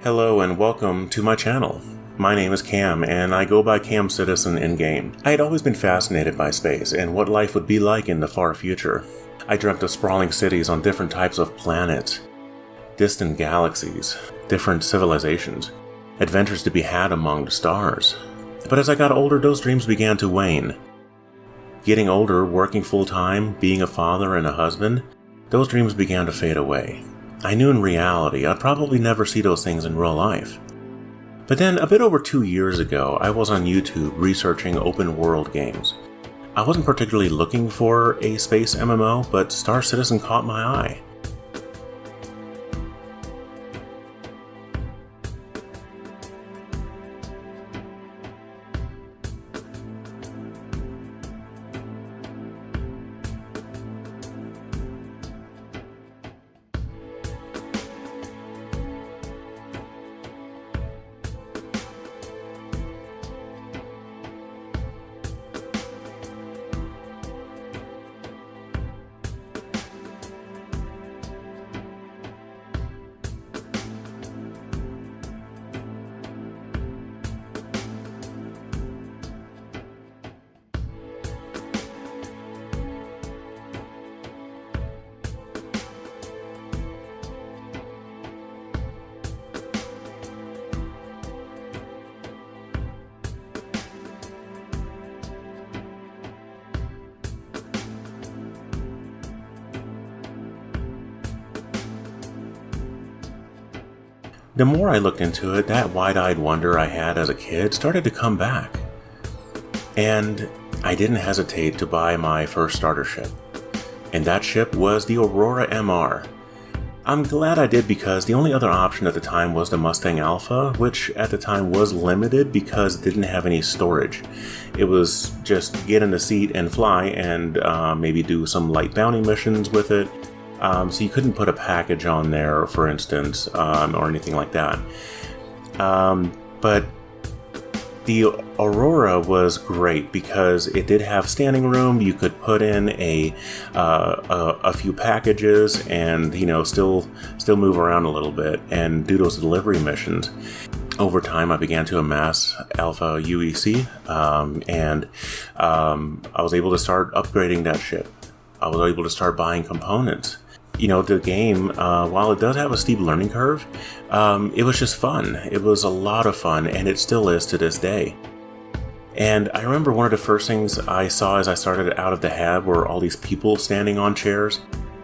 Hello and welcome to my channel. My name is Cam and I go by Cam Citizen in-game. I had always been fascinated by space and what life would be like in the far future. I dreamt of sprawling cities on different types of planets, distant galaxies, different civilizations, adventures to be had among the stars. But as I got older, those dreams began to wane. Getting older, working full-time, being a father and a husband, those dreams began to fade away. I knew in reality I'd probably never see those things in real life. But then, a bit over 2 years ago, I was on YouTube researching open world games. I wasn't particularly looking for a space MMO, but Star Citizen caught my eye. The more I looked into it, that wide-eyed wonder I had as a kid started to come back. And I didn't hesitate to buy my first starter ship. And that ship was the Aurora MR. I'm glad I did because the only other option at the time was the Mustang Alpha, which at the time was limited because it didn't have any storage. It was just get in the seat and fly and maybe do some light bounty missions with it. So you couldn't put a package on there, for instance, or anything like that. But the Aurora was great because it did have standing room. You could put in a few packages and still move around a little bit and do those delivery missions. Over time, I began to amass Alpha aUEC, and I was able to start upgrading that ship. I was able to start buying components. The game, while it does have a steep learning curve, it was just fun. It was a lot of fun, and it still is to this day. And I remember one of the first things I saw as I started out of the hab were all these people standing on chairs.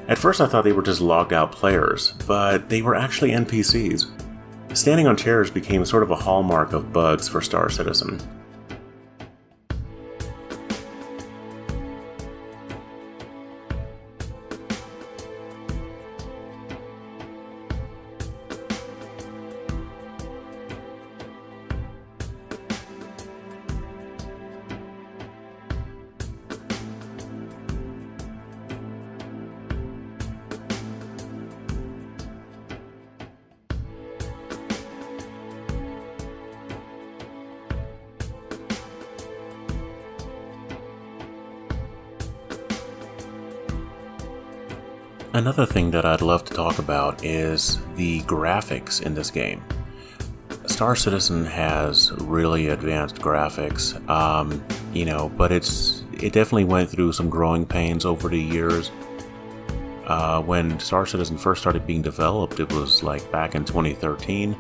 At first I thought they were just logged out players, but they were actually NPCs. Standing on chairs became sort of a hallmark of bugs for Star Citizen. Another thing that I'd love to talk about is the graphics in this game. Star Citizen has really advanced graphics, but it definitely went through some growing pains over the years. When Star Citizen first started being developed, it was like back in 2013,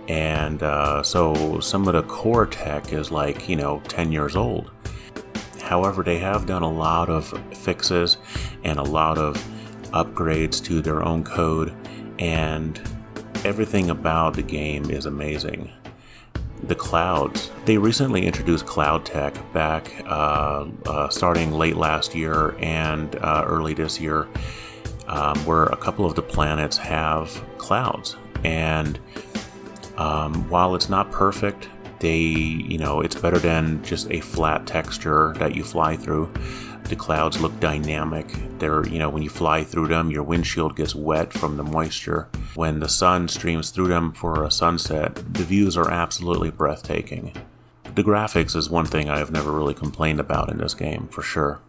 and so some of the core tech is 10 years old. However, they have done a lot of fixes and a lot of upgrades to their own code, and everything about the game is amazing. The clouds. They recently introduced cloud tech back starting late last year and early this year, where a couple of the planets have clouds. And while it's not perfect, it's better than just a flat texture that you fly through. The clouds look dynamic. When you fly through them, your windshield gets wet from the moisture. When the sun streams through them for a sunset, the views are absolutely breathtaking. The graphics is one thing I have never really complained about in this game, for sure.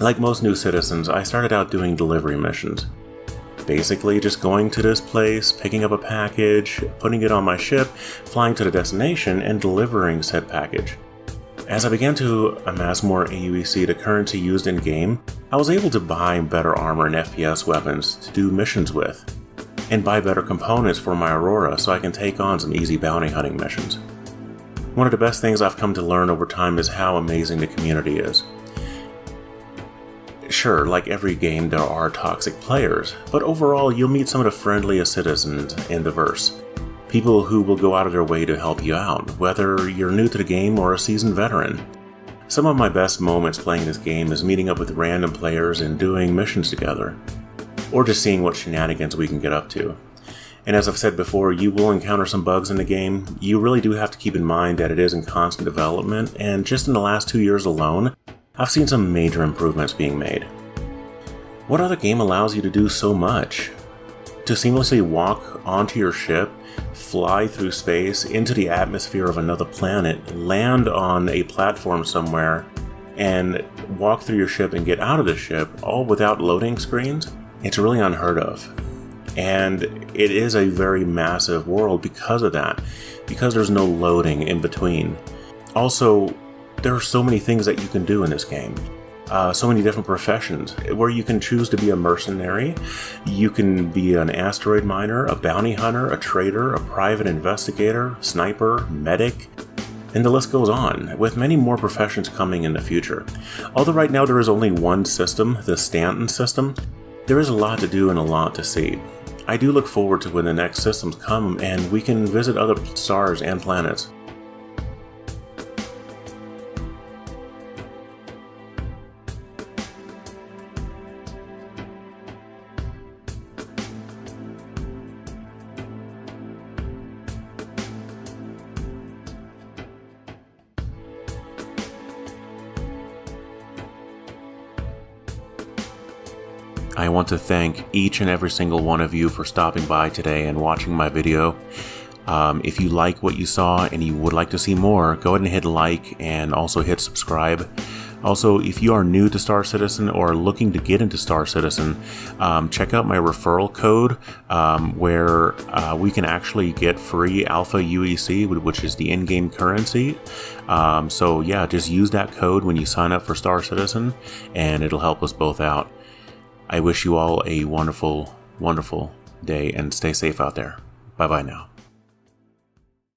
Like most new citizens, I started out doing delivery missions. Basically, just going to this place, picking up a package, putting it on my ship, flying to the destination, and delivering said package. As I began to amass more aUEC, the currency used in-game, I was able to buy better armor and FPS weapons to do missions with, and buy better components for my Aurora so I can take on some easy bounty hunting missions. One of the best things I've come to learn over time is how amazing the community is. Sure, like every game, there are toxic players, but overall you'll meet some of the friendliest citizens in the verse. People who will go out of their way to help you out, whether you're new to the game or a seasoned veteran. Some of my best moments playing this game is meeting up with random players and doing missions together, or just seeing what shenanigans we can get up to. And as I've said before, you will encounter some bugs in the game. You really do have to keep in mind that it is in constant development, and just in the last 2 years alone, I've seen some major improvements being made. What other game allows you to do so much? To seamlessly walk onto your ship, fly through space, into the atmosphere of another planet, land on a platform somewhere, and walk through your ship and get out of the ship, all without loading screens? It's really unheard of. And it is a very massive world because of that, because there's no loading in between. Also, there are so many things that you can do in this game. So many different professions, where you can choose to be a mercenary, you can be an asteroid miner, a bounty hunter, a trader, a private investigator, sniper, medic, and the list goes on, with many more professions coming in the future. Although right now there is only one system, the Stanton system, there is a lot to do and a lot to see. I do look forward to when the next systems come and we can visit other stars and planets. I want to thank each and every single one of you for stopping by today and watching my video. If you like what you saw and you would like to see more, go ahead and hit like and also hit subscribe. Also, if you are new to Star Citizen or looking to get into Star Citizen, check out my referral code where we can actually get free Alpha UEC, which is the in-game currency. So yeah, just use that code when you sign up for Star Citizen and it'll help us both out. I wish you all a wonderful, wonderful day and stay safe out there. Bye-bye now.